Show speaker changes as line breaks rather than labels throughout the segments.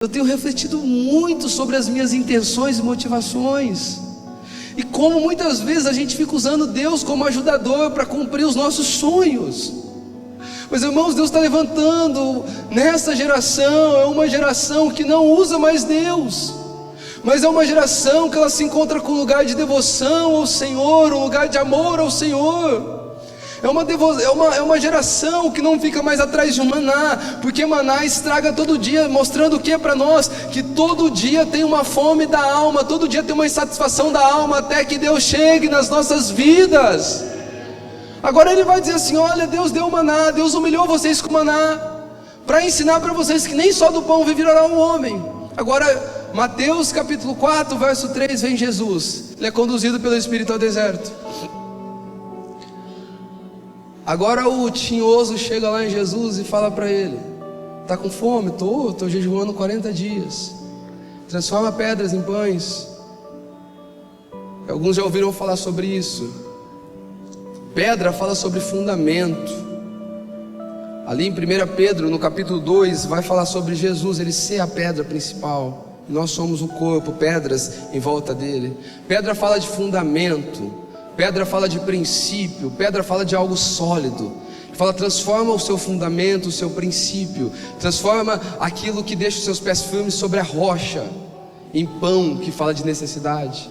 Eu tenho refletido muito sobre as minhas intenções e motivações, e como muitas vezes a gente fica usando Deus como ajudador para cumprir os nossos sonhos. Mas irmãos, Deus está levantando nessa geração, é uma geração que não usa mais Deus, mas é uma geração que ela se encontra com um lugar de devoção ao Senhor, um lugar de amor ao Senhor. É uma geração que não fica mais atrás de um maná, porque maná estraga todo dia, mostrando o que para nós? Que todo dia tem uma fome da alma, todo dia tem uma insatisfação da alma, até que Deus chegue nas nossas vidas. Agora Ele vai dizer assim: olha, Deus deu maná, Deus humilhou vocês com maná, para ensinar para vocês que nem só do pão viverá o homem. Agora, Mateus capítulo 4, verso 3, vem Jesus, Ele é conduzido pelo Espírito ao deserto. Agora o tinhoso chega lá em Jesus e fala para ele: está com fome? Estou jejuando 40 dias, transforma pedras em pães. Alguns já ouviram falar sobre isso. Pedra fala sobre fundamento. Ali em 1 Pedro, no capítulo 2, vai falar sobre Jesus, Ele ser a pedra principal, e nós somos o corpo, pedras em volta dele. Pedra fala de fundamento, pedra fala de princípio, pedra fala de algo sólido. Fala: transforma o seu fundamento, o seu princípio, transforma aquilo que deixa os seus pés firmes sobre a rocha, em pão, que fala de necessidade.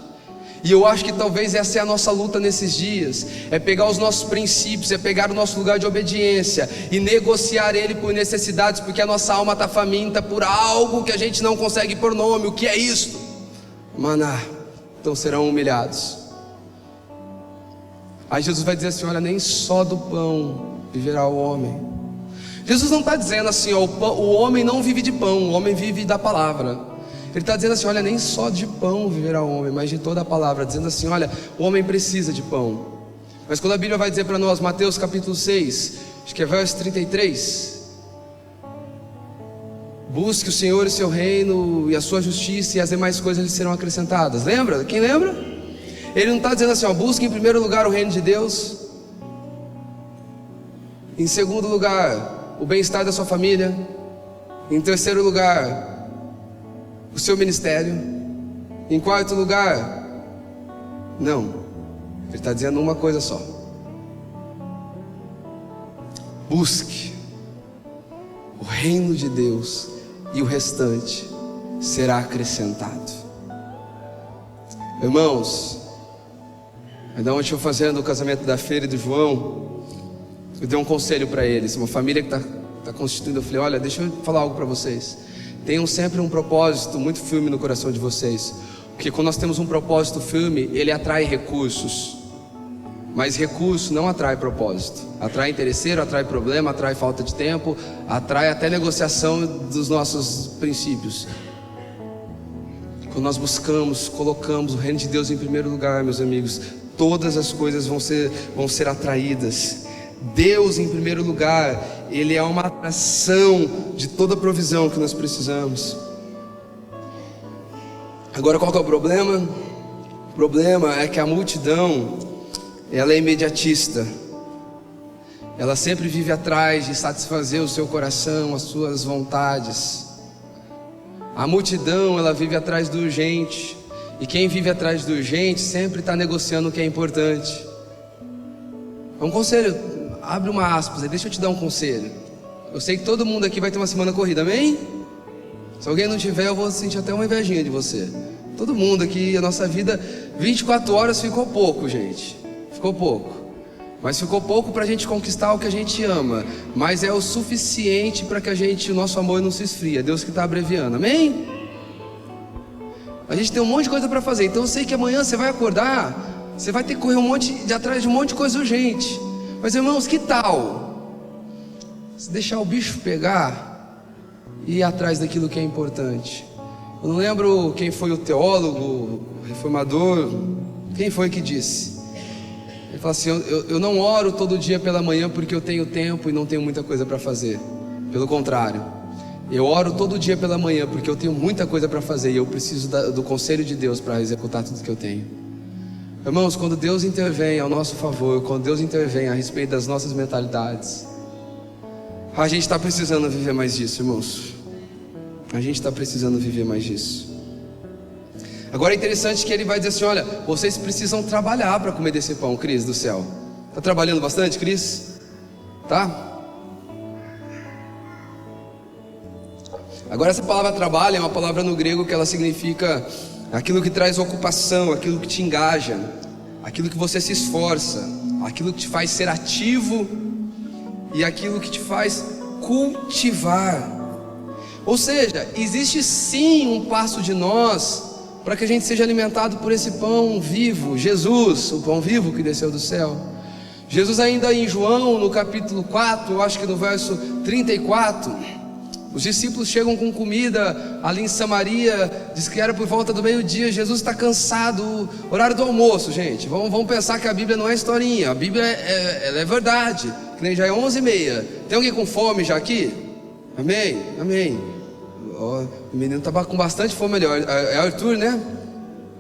E eu acho que talvez essa é a nossa luta nesses dias, é pegar os nossos princípios, é pegar o nosso lugar de obediência e negociar ele por necessidades, porque a nossa alma está faminta por algo que a gente não consegue pôr nome. O que é isto? Maná. Então serão humilhados. Aí Jesus vai dizer assim: olha, nem só do pão viverá o homem. Jesus não está dizendo assim, ó, o homem não vive de pão, o homem vive da palavra. Ele está dizendo assim: olha, nem só de pão viverá o homem, mas de toda a palavra. Dizendo assim: olha, o homem precisa de pão. Mas quando a Bíblia vai dizer para nós, Mateus capítulo 6, acho que é verso 33: busque o Senhor e o seu reino e a sua justiça, e as demais coisas lhe serão acrescentadas. Lembra? Quem lembra? Ele não está dizendo assim, ó, busque em primeiro lugar o reino de Deus, em segundo lugar o bem-estar da sua família, em terceiro lugar o seu ministério, em quarto lugar. Não, Ele está dizendo uma coisa só: busque o reino de Deus, e o restante será acrescentado. Irmãos, ainda ontem eu fazendo o casamento da Feira e do João, eu dei um conselho para eles, uma família que está constituindo. Eu falei: olha, deixa eu falar algo para vocês. Tenham sempre um propósito muito firme no coração de vocês, porque quando nós temos um propósito firme, ele atrai recursos. Mas recurso não atrai propósito. Atrai interesseiro, atrai problema, atrai falta de tempo, atrai até negociação dos nossos princípios. Quando nós buscamos, colocamos o reino de Deus em primeiro lugar, meus amigos, todas as coisas vão ser atraídas. Deus em primeiro lugar, Ele é uma atração de toda a provisão que nós precisamos. Agora, qual que é o problema? O problema é que a multidão, ela é imediatista. Ela sempre vive atrás de satisfazer o seu coração, as suas vontades. A multidão, ela vive atrás do urgente, e quem vive atrás do urgente sempre está negociando o que é importante. É um conselho. Abre uma aspas, deixa eu te dar um conselho. Eu sei que todo mundo aqui vai ter uma semana corrida, amém? Se alguém não tiver, eu vou sentir até uma invejinha de você. Todo mundo aqui, a nossa vida, 24 horas ficou pouco, gente. Ficou pouco. Mas ficou pouco para a gente conquistar o que a gente ama. Mas é o suficiente para que o nosso amor não se esfrie. É Deus que está abreviando, amém? A gente tem um monte de coisa para fazer. Então eu sei que amanhã você vai acordar, você vai ter que correr atrás de um monte de coisa urgente. Mas irmãos, que tal se deixar o bicho pegar e ir atrás daquilo que é importante? Eu não lembro quem foi o teólogo, o reformador, quem foi que disse. Ele fala assim: eu não oro todo dia pela manhã porque eu tenho tempo e não tenho muita coisa para fazer. Pelo contrário, eu oro todo dia pela manhã porque eu tenho muita coisa para fazer, e eu preciso do conselho de Deus para executar tudo que eu tenho. Irmãos, quando Deus intervém ao nosso favor, quando Deus intervém a respeito das nossas mentalidades, a gente está precisando viver mais disso, irmãos. A gente está precisando viver mais disso. Agora é interessante que ele vai dizer assim: olha, vocês precisam trabalhar para comer desse pão, Cris do céu. Está trabalhando bastante, Cris? Tá? Agora essa palavra trabalho é uma palavra no grego que ela significa aquilo que traz ocupação, aquilo que te engaja, aquilo que você se esforça, aquilo que te faz ser ativo e aquilo que te faz cultivar. Ou seja, existe sim um passo de nós para que a gente seja alimentado por esse pão vivo, Jesus, o pão vivo que desceu do céu. Jesus ainda em João, no capítulo 4, eu acho que no verso 34, os discípulos chegam com comida ali em Samaria, diz que era por volta do meio-dia. Jesus está cansado, horário do almoço, gente. Vamos pensar que a Bíblia não é historinha, a Bíblia ela é verdade, que nem já é 11h30. Tem alguém com fome já aqui? Amém? Amém. Oh, o menino está com bastante fome ali, é Arthur, né?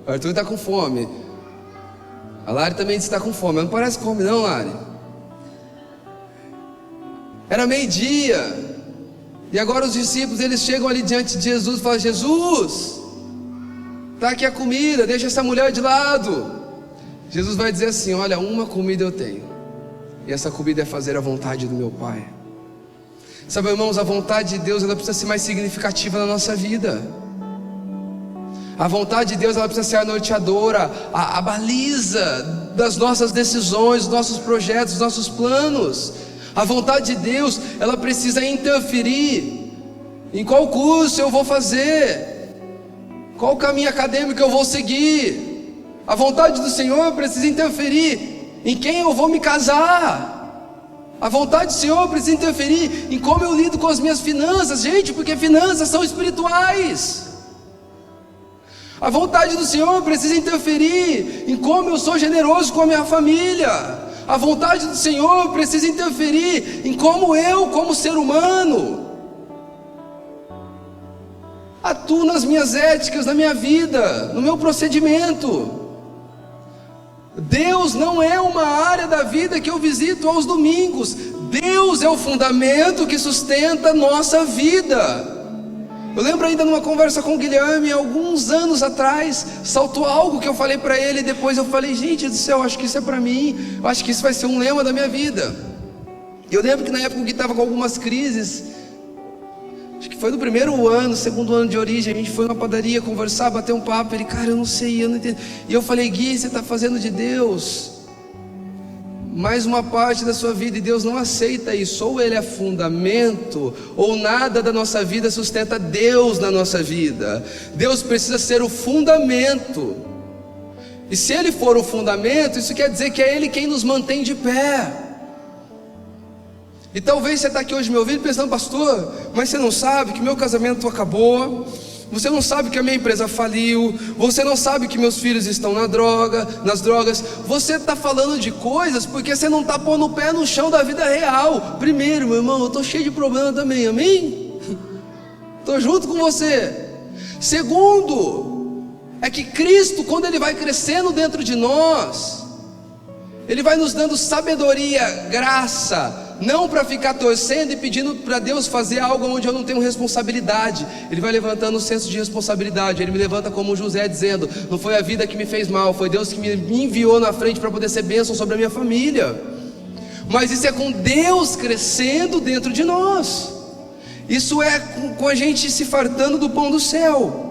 O Arthur está com fome. A Lari também está com fome, não parece fome não, Lari. Era meio-dia. E agora os discípulos, eles chegam ali diante de Jesus e falam: Jesus, está aqui a comida, deixa essa mulher de lado. Jesus vai dizer assim: olha, uma comida eu tenho, e essa comida é fazer a vontade do meu Pai. Sabe, irmãos, a vontade de Deus, ela precisa ser mais significativa na nossa vida. A vontade de Deus, ela precisa ser a norteadora, a baliza das nossas decisões, dos nossos projetos, dos nossos planos. A vontade de Deus, ela precisa interferir em qual curso eu vou fazer, qual caminho acadêmico eu vou seguir. A vontade do Senhor precisa interferir em quem eu vou me casar. A vontade do Senhor precisa interferir em como eu lido com as minhas finanças, gente, porque finanças são espirituais. A vontade do Senhor precisa interferir em como eu sou generoso com a minha família. A vontade do Senhor precisa interferir em como eu, como ser humano, atuo nas minhas éticas, na minha vida, no meu procedimento. Deus não é uma área da vida que eu visito aos domingos. Deus é o fundamento que sustenta a nossa vida. Eu lembro ainda numa conversa com o Guilherme, alguns anos atrás, saltou algo que eu falei para ele, e depois eu falei: gente do céu, acho que isso é para mim, eu acho que isso vai ser um lema da minha vida. Eu lembro que na época que estava com algumas crises, acho que foi no primeiro ano, segundo ano de origem, a gente foi numa padaria conversar, bater um papo. Ele: cara, eu não sei, eu não entendo. E eu falei: Gui, você está fazendo de Deus mais uma parte da sua vida, e Deus não aceita isso. Ou Ele é fundamento, ou nada da nossa vida sustenta Deus na nossa vida. Deus precisa ser o fundamento, e se Ele for o fundamento, isso quer dizer que é Ele quem nos mantém de pé. E talvez você está aqui hoje me ouvindo pensando: pastor, mas você não sabe que meu casamento acabou, você não sabe que a minha empresa faliu, você não sabe que meus filhos estão nas drogas. Você está falando de coisas porque você não está pondo o pé no chão da vida real. Primeiro, meu irmão, eu estou cheio de problema também, amém? Estou junto com você. Segundo, é que Cristo, quando Ele vai crescendo dentro de nós, Ele vai nos dando sabedoria, graça, não para ficar torcendo e pedindo para Deus fazer algo onde eu não tenho responsabilidade. Ele vai levantando o senso de responsabilidade. Ele me levanta como José, dizendo: não foi a vida que me fez mal, foi Deus que me enviou na frente para poder ser bênção sobre a minha família. Mas isso é com Deus crescendo dentro de nós. Isso é com a gente se fartando do pão do céu.